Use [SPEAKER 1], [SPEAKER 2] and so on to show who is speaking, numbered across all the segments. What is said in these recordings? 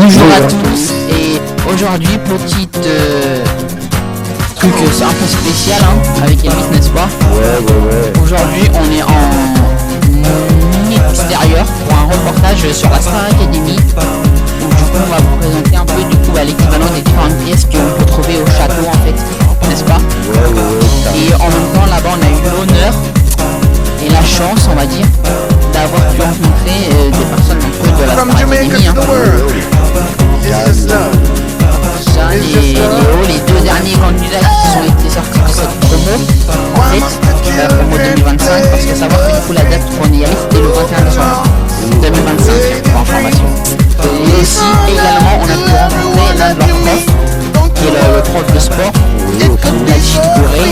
[SPEAKER 1] Bonjour à tous et aujourd'hui petite truc un peu spécial avec Elvis, n'est-ce pas?
[SPEAKER 2] Ouais.
[SPEAKER 1] Aujourd'hui on est en extérieur pour un reportage sur la Star Academy où du coup on va vous présenter un peu l'équivalent des différentes pièces qu'on peut trouver au château en fait, n'est-ce pas? Et en même temps là-bas on a eu l'honneur et la chance, on va dire, d'avoir pu rencontrer des personnes un peu de la Star Academy. Jeanne et Léo, les deux derniers candidats qui ont été sortis de cette promo, en fait, la promo 2025, parce que savoir que du coup la date qu'on y allait c'était le 21 décembre 2025 pour information. Et aussi également on a pu rencontrer l'un de leurs profs, qui est le prof de sport, Najid Gouré.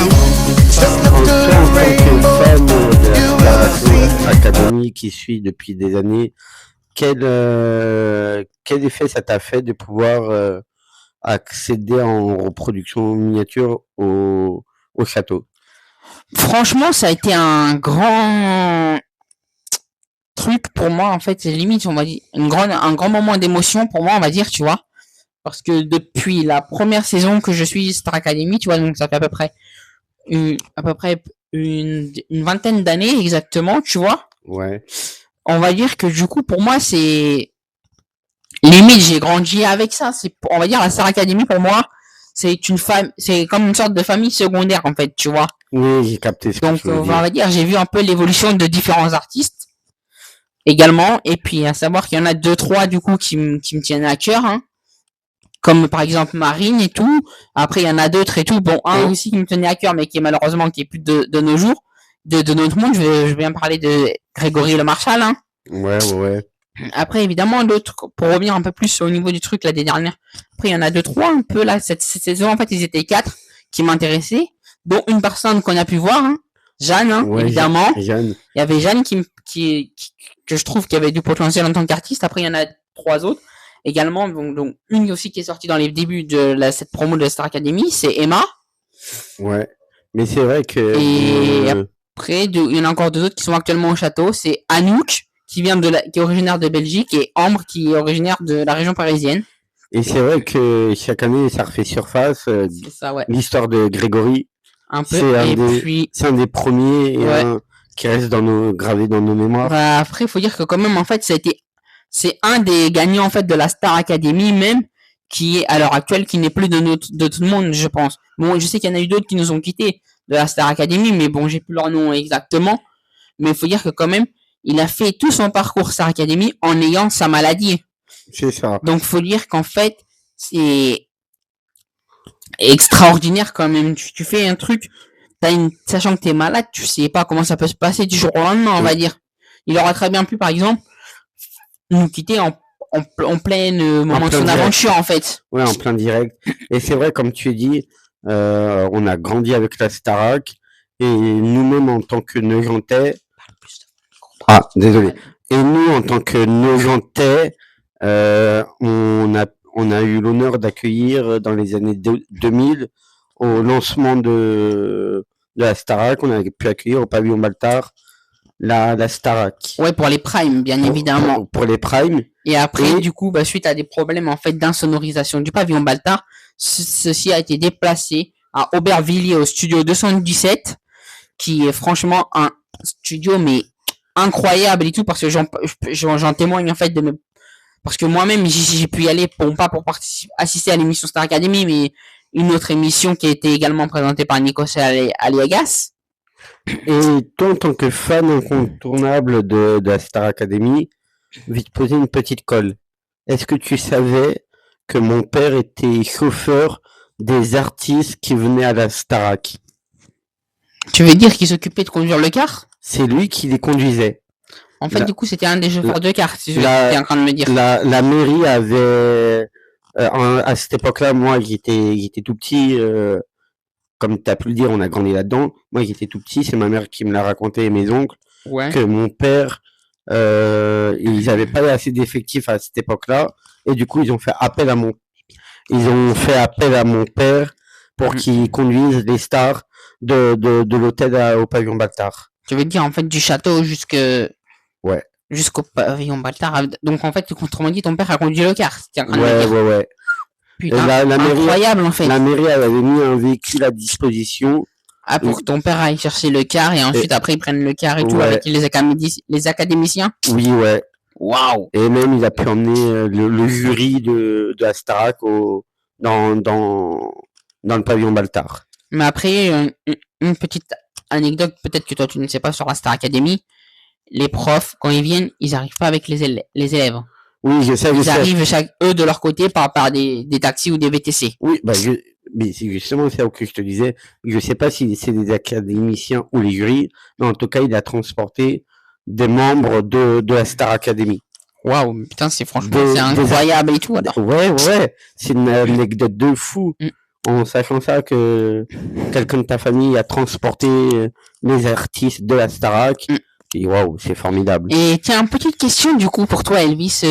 [SPEAKER 2] En tant que fan de la Star Academy qui suit depuis des années, quel effet ça t'a fait de pouvoir accéder en reproduction miniature au château?
[SPEAKER 1] Franchement, ça a été un grand truc pour moi, en fait, c'est limite, on va dire, un grand moment d'émotion pour moi, on va dire, tu vois. Parce que depuis la première saison que je suis Star Academy, tu vois, donc ça fait à peu près une vingtaine d'années exactement, tu vois.
[SPEAKER 2] Ouais.
[SPEAKER 1] On va dire que du coup, pour moi, c'est limite, j'ai grandi avec ça. On va dire, la Star Academy pour moi, c'est comme une sorte de famille secondaire en fait, tu vois.
[SPEAKER 2] Oui, j'ai capté ce que tu veux dire.
[SPEAKER 1] On va dire, j'ai vu un peu l'évolution de différents artistes également, et puis à savoir qu'il y en a 2-3 du coup qui me tiennent à cœur, comme par exemple Marine et tout. Après, il y en a d'autres et tout. Bon, un aussi qui me tenait à cœur, mais qui est malheureusement qui est plus de nos jours, de notre monde. Je viens parler de Grégory Le Marchal.
[SPEAKER 2] Ouais.
[SPEAKER 1] Après, évidemment, d'autres, pour revenir un peu plus au niveau du truc, là, des dernières. Après, il y en a 2-3 un peu, là, cette saison, en fait, ils étaient 4 qui m'intéressaient, dont une personne qu'on a pu voir, Jeanne, évidemment.
[SPEAKER 2] Jeanne.
[SPEAKER 1] Il y avait Jeanne que je trouve qui avait du potentiel en tant qu'artiste. Après, il y en a 3 autres. Également, donc, une aussi qui est sortie dans les débuts de cette promo de la Star Academy, c'est Emma.
[SPEAKER 2] Ouais. Mais c'est vrai que.
[SPEAKER 1] Et après, il y en a encore 2 autres qui sont actuellement au château. C'est Anouk, qui est originaire de Belgique, et Ambre, qui est originaire de la région parisienne.
[SPEAKER 2] Et c'est vrai que chaque année, ça refait surface.
[SPEAKER 1] C'est ça, ouais.
[SPEAKER 2] L'histoire de Grégory.
[SPEAKER 1] Un peu.
[SPEAKER 2] C'est un des premiers qui reste gravé dans nos mémoires.
[SPEAKER 1] Bah, après, il faut dire que quand même, en fait, c'est un des gagnants, en fait, de la Star Academy même, qui est, à l'heure actuelle, qui n'est plus de tout le monde, je pense. Bon, je sais qu'il y en a eu d'autres qui nous ont quittés de la Star Academy, mais bon, j'ai plus leur nom exactement. Mais il faut dire que quand même, il a fait tout son parcours Star Academy en ayant sa maladie.
[SPEAKER 2] C'est ça.
[SPEAKER 1] Donc, faut dire qu'en fait, c'est extraordinaire quand même. Tu fais un truc, sachant que t'es malade, tu sais pas comment ça peut se passer du jour au lendemain, on va dire. Il aurait très bien pu, par exemple, nous quitter en plein moment de son aventure, en fait.
[SPEAKER 2] Ouais, en plein direct. Et c'est vrai, comme tu dis, on a grandi avec la Starac, et nous-mêmes, en tant que Neugentais, désolé. Et nous, en tant que Neugentais, on a eu l'honneur d'accueillir dans les années 2000, au lancement de la Starac, on a pu accueillir au pavillon Baltard la Starac.
[SPEAKER 1] Ouais, pour les primes, bien évidemment.
[SPEAKER 2] Pour les primes.
[SPEAKER 1] Et après, du coup, suite à des problèmes en fait d'insonorisation du pavillon Baltard, ceci a été déplacé à Aubervilliers au studio 217, qui est franchement un studio mais incroyable et tout, parce que j'en témoigne en fait parce que moi-même j'ai pu y aller pas pour assister à l'émission Star Academy, mais une autre émission qui a été également présentée par Nikos Aliagas.
[SPEAKER 2] Et toi, en tant que fan incontournable de la Star Academy, je vais te poser une petite colle. Est-ce que tu savais que mon père était chauffeur des artistes qui venaient à la Starac?
[SPEAKER 1] Tu veux dire qu'il s'occupait de conduire le car?
[SPEAKER 2] C'est lui qui les conduisait.
[SPEAKER 1] En fait, du coup, c'était un des chauffeurs de car, si tu es en train de me dire.
[SPEAKER 2] La mairie avait... à cette époque-là, moi, j'étais tout petit... comme tu as pu le dire, on a grandi là-dedans. Moi, j'étais tout petit, c'est ma mère qui me l'a raconté et mes oncles, que mon père, ils n'avaient pas assez d'effectifs à cette époque-là, et du coup, ils ont fait appel à mon père pour qu'il conduise les stars de l'hôtel au pavillon Baltard.
[SPEAKER 1] Tu veux dire, en fait, du château jusqu'au pavillon Baltard. Donc, en fait, autrement dit, ton père a conduit le car.
[SPEAKER 2] Ouais.
[SPEAKER 1] Putain, incroyable, en fait.
[SPEAKER 2] La mairie, elle avait mis un véhicule à disposition.
[SPEAKER 1] Ah, pour que ton père aille chercher le car et ensuite, après, ils prennent le car et tout avec les académiciens.
[SPEAKER 2] Oui, ouais.
[SPEAKER 1] Waouh.
[SPEAKER 2] Et même, il a pu emmener le jury de la Starac dans le pavillon Baltard.
[SPEAKER 1] Mais après, une petite anecdote, peut-être que toi, tu ne sais pas sur la Star Academy. Les profs, quand ils viennent, ils arrivent pas avec les élèves.
[SPEAKER 2] Oui, je sais.
[SPEAKER 1] Ils arrivent eux de leur côté par des taxis ou des VTC.
[SPEAKER 2] Oui, mais c'est justement ça que je te disais. Je sais pas si c'est des académiciens ou les jurys, mais en tout cas, il a transporté des membres de la Star Academy.
[SPEAKER 1] Waouh, putain, c'est incroyable et tout. Alors.
[SPEAKER 2] Ouais. C'est une anecdote de fou. En sachant ça que quelqu'un de ta famille a transporté les artistes de la Starac. Et waouh, c'est formidable.
[SPEAKER 1] Et tiens, petite question du coup pour toi, Elvis.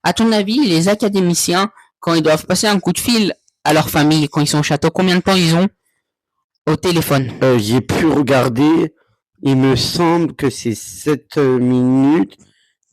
[SPEAKER 1] À ton avis, les académiciens, quand ils doivent passer un coup de fil à leur famille, quand ils sont au château, combien de temps ils ont au téléphone?
[SPEAKER 2] J'ai pu regarder. Il me semble que c'est 7 minutes.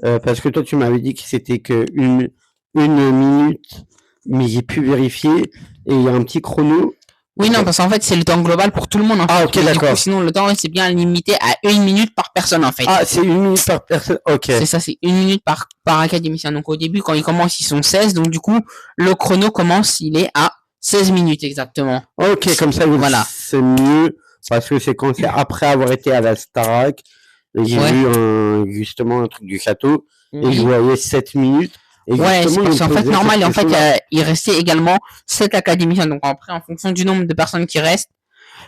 [SPEAKER 2] Parce que toi, tu m'avais dit que c'était que une minute. Mais j'ai pu vérifier. Et il y a un petit chrono.
[SPEAKER 1] Oui, non, parce qu'en fait, c'est le temps global pour tout le monde. En fait.
[SPEAKER 2] Ah, ok, d'accord.
[SPEAKER 1] Sinon, le temps, c'est bien limité à 1 minute par personne, en fait.
[SPEAKER 2] Ah, c'est 1 minute par personne, ok.
[SPEAKER 1] C'est ça, c'est 1 minute par académicien. Donc, au début, quand ils commencent, ils sont 16. Donc, du coup, le chrono commence, il est à 16 minutes, exactement.
[SPEAKER 2] Ok, comme ça, voilà. C'est mieux. Parce que c'est quand c'est après avoir été à la Starac. J'ai vu justement un truc du château. Et je voyais 7 minutes. Et
[SPEAKER 1] ouais, c'est parce qu'en fait, normal, en fait, il restait également 7 académiciens. Donc après, en fonction du nombre de personnes qui restent,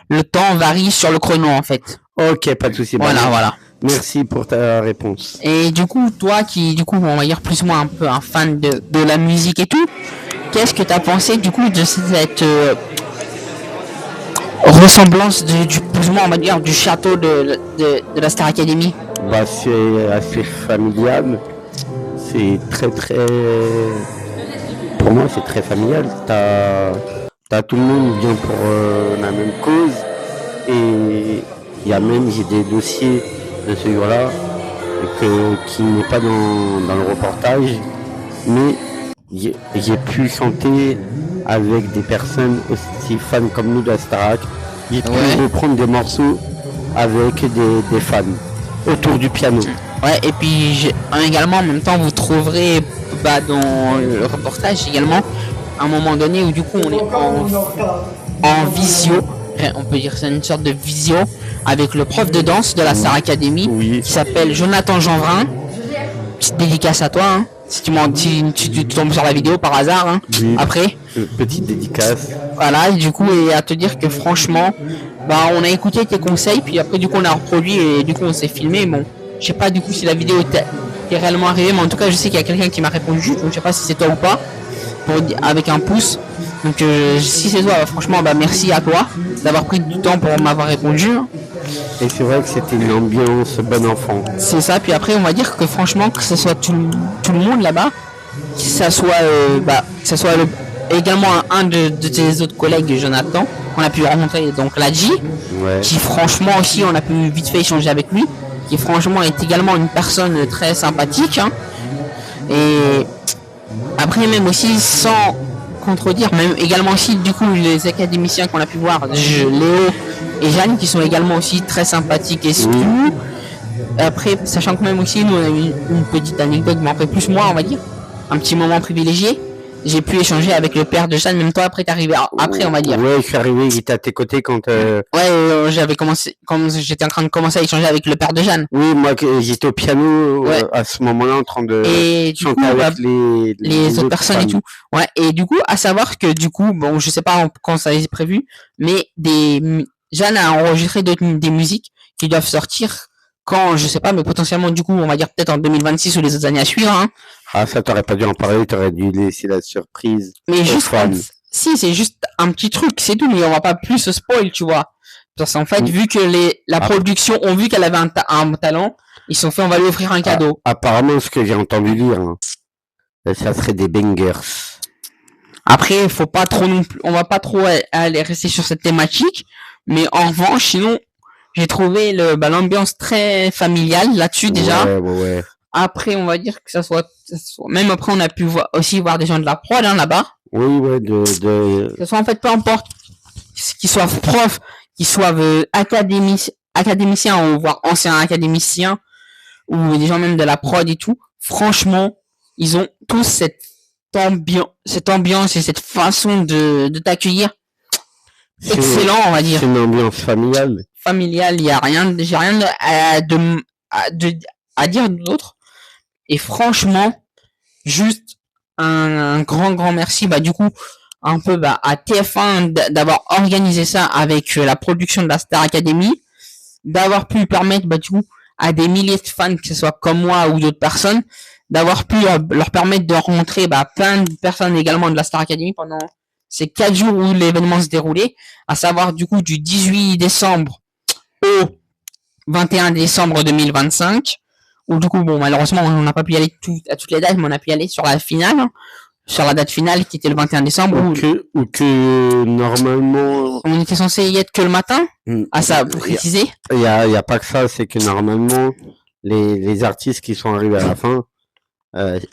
[SPEAKER 1] le temps varie sur le chrono, en fait.
[SPEAKER 2] Ok, pas de souci.
[SPEAKER 1] Voilà.
[SPEAKER 2] Merci pour ta réponse.
[SPEAKER 1] Et du coup, toi qui, on va dire plus ou moins un peu un fan de la musique et tout, qu'est-ce que t'as pensé, du coup, de cette ressemblance du plus ou moins, on va dire, du château de la Star Academy?
[SPEAKER 2] Bah, c'est assez familial. C'est très, pour moi, c'est très familial. T'as tout le monde vient pour la même cause. Et il y a même, j'ai des dossiers de ce jour-là qui n'est pas dans le reportage. Mais j'ai pu chanter avec des personnes aussi fans comme nous de la Starac. J'ai pu reprendre des morceaux avec des fans autour du piano.
[SPEAKER 1] Ouais, et puis également en même temps vous trouverez dans le reportage également un moment donné où du coup on est en visio, on peut dire c'est une sorte de visio avec le prof de danse de la Star Academy qui s'appelle Jonathan Jeanvrin. Petite dédicace à toi, hein. Si tu tombes sur la vidéo par hasard, hein, après.
[SPEAKER 2] Petite dédicace.
[SPEAKER 1] Voilà, du coup, et à te dire que franchement, on a écouté tes conseils, puis après du coup on a reproduit et du coup on s'est filmé. Bon, je sais pas du coup si la vidéo est réellement arrivée, mais en tout cas je sais qu'il y a quelqu'un qui m'a répondu, donc je sais pas si c'est toi ou pas, avec un pouce. Donc si c'est toi, franchement, merci à toi d'avoir pris du temps pour m'avoir répondu.
[SPEAKER 2] Et c'est vrai que c'était une ambiance bon enfant.
[SPEAKER 1] C'est ça, puis après on va dire que franchement, que ce soit tout le monde là-bas, que ça soit, également un de tes autres collègues, Jonathan, qu'on a pu rencontrer, donc Ladji, qui franchement aussi on a pu vite fait échanger avec lui, qui franchement est également une personne très sympathique, hein. Et après même aussi sans contredire, même également aussi du coup les académiciens qu'on a pu voir, Léo et Jeanne, qui sont également aussi très sympathiques et tout. Après, sachant que même aussi nous on a eu une petite anecdote, mais après plus moi on va dire, un petit moment privilégié. J'ai pu échanger avec le père de Jeanne, même toi après t'es arrivé après on va dire.
[SPEAKER 2] Ouais, je suis arrivé, il était à tes côtés quand
[SPEAKER 1] j'avais commencé, quand j'étais en train de commencer à échanger avec le père de Jeanne.
[SPEAKER 2] Oui, moi j'étais au piano à ce moment-là en train de chanter avec
[SPEAKER 1] les autres personnes et tout. Ouais, et du coup, à savoir que du coup, bon, je sais pas quand ça est prévu, mais Jeanne a enregistré des musiques qui doivent sortir quand, je sais pas, mais potentiellement du coup, on va dire peut-être en 2026 ou les autres années à suivre, hein.
[SPEAKER 2] Ah, ça t'aurais pas dû en parler, t'aurais dû laisser la surprise.
[SPEAKER 1] Mais juste, si, c'est juste un petit truc, c'est tout, mais on va pas plus se spoil, tu vois. Parce qu'en fait, vu que la production ont vu qu'elle avait un talent, ils se sont fait, on va lui offrir un cadeau.
[SPEAKER 2] Apparemment, ce que j'ai entendu dire, hein, ça serait des bangers.
[SPEAKER 1] Après, faut pas trop non plus, on va pas trop aller rester sur cette thématique, mais en revanche, sinon, j'ai trouvé l'ambiance très familiale là-dessus déjà.
[SPEAKER 2] Ouais.
[SPEAKER 1] après, on va dire que ça soit même après, on a pu aussi voir des gens de la prod, là-bas.
[SPEAKER 2] Oui, ouais,
[SPEAKER 1] Que ce soit, en fait, peu importe, qu'ils soient profs, qu'ils soient académiciens ou voire anciens académiciens, ou des gens même de la prod et tout, franchement, ils ont tous cette ambiance et cette façon de t'accueillir. Excellent, on va dire.
[SPEAKER 2] C'est une ambiance familiale.
[SPEAKER 1] Familiale, j'ai rien à dire d'autre. Et franchement, juste un grand merci, du coup, un peu, à TF1 d'avoir organisé ça avec la production de la Star Academy, d'avoir pu permettre, du coup, à des milliers de fans, que ce soit comme moi ou d'autres personnes, d'avoir pu leur permettre de rencontrer, plein de personnes également de la Star Academy pendant ces 4 jours où l'événement se déroulait, à savoir, du coup, du 18 décembre au 21 décembre 2025, où du coup, malheureusement, on n'a pas pu y aller à toutes les dates, mais on a pu y aller sur la finale, sur la date finale qui était le 21 décembre.
[SPEAKER 2] Ou que normalement...
[SPEAKER 1] On était censé y être que le matin, à ça, pour préciser.
[SPEAKER 2] Il y a pas que ça, c'est que normalement, les artistes qui sont arrivés à la fin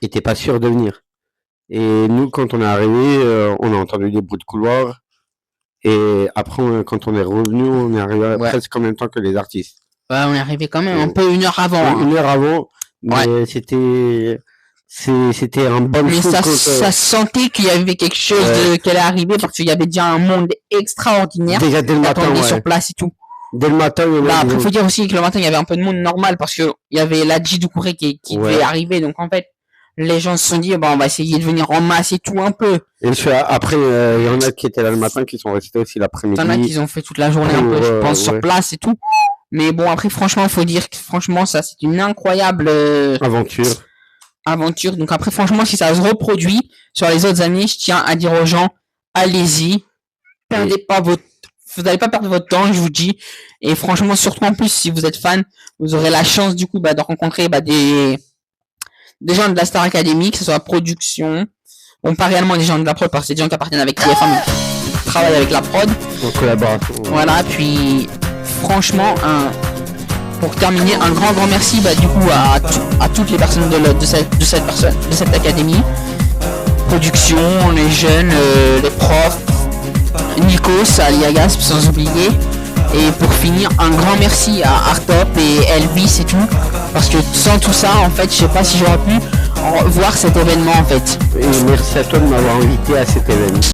[SPEAKER 2] étaient pas sûrs de venir. Et nous, quand on est arrivé, on a entendu des bruits de couloir. Et après, quand on est revenu, on est arrivé presque en même temps que les artistes.
[SPEAKER 1] Ouais, on est arrivé quand même un peu 1 heure avant.
[SPEAKER 2] Une heure avant, mais c'était un bon
[SPEAKER 1] mais ça sentait qu'il y avait quelque chose qui allait arriver parce qu'il y avait déjà un monde extraordinaire.
[SPEAKER 2] Déjà dès le matin,
[SPEAKER 1] sur place et tout.
[SPEAKER 2] Dès le matin,
[SPEAKER 1] après, faut dire aussi que le matin, il y avait un peu de monde normal parce que il y avait Ladji Doucouré qui devait arriver. Donc, en fait, les gens se sont dit, on va essayer de venir en masse et tout un peu.
[SPEAKER 2] Et après, il y en a qui étaient là le matin, qui sont restés aussi l'après-midi.
[SPEAKER 1] Il y en a qui ont fait toute la journée un peu, je pense, sur place et tout. Mais bon, après, franchement, faut dire que franchement, ça, c'est une incroyable aventure. Donc après, franchement, si ça se reproduit sur les autres années, je tiens à dire aux gens, allez-y. Vous n'allez pas perdre votre temps, je vous dis. Et franchement, surtout en plus, si vous êtes fan, vous aurez la chance, du coup, de rencontrer, des gens de la Star Academy, que ce soit production. Bon, pas réellement des gens de la prod, parce que c'est des gens qui appartiennent avec TF1, mais qui travaillent avec la prod.
[SPEAKER 2] En collaboration.
[SPEAKER 1] Voilà, puis, franchement, pour terminer, un grand merci, du coup, à toutes les personnes de cette académie. Production, les jeunes, les profs, Nikos, Aliagas, sans oublier. Et pour finir, un grand merci à Artop et Elvis et tout. Parce que sans tout ça, en fait, je sais pas si j'aurais pu voir cet événement, en fait.
[SPEAKER 2] Et merci à toi de m'avoir invité à cet événement.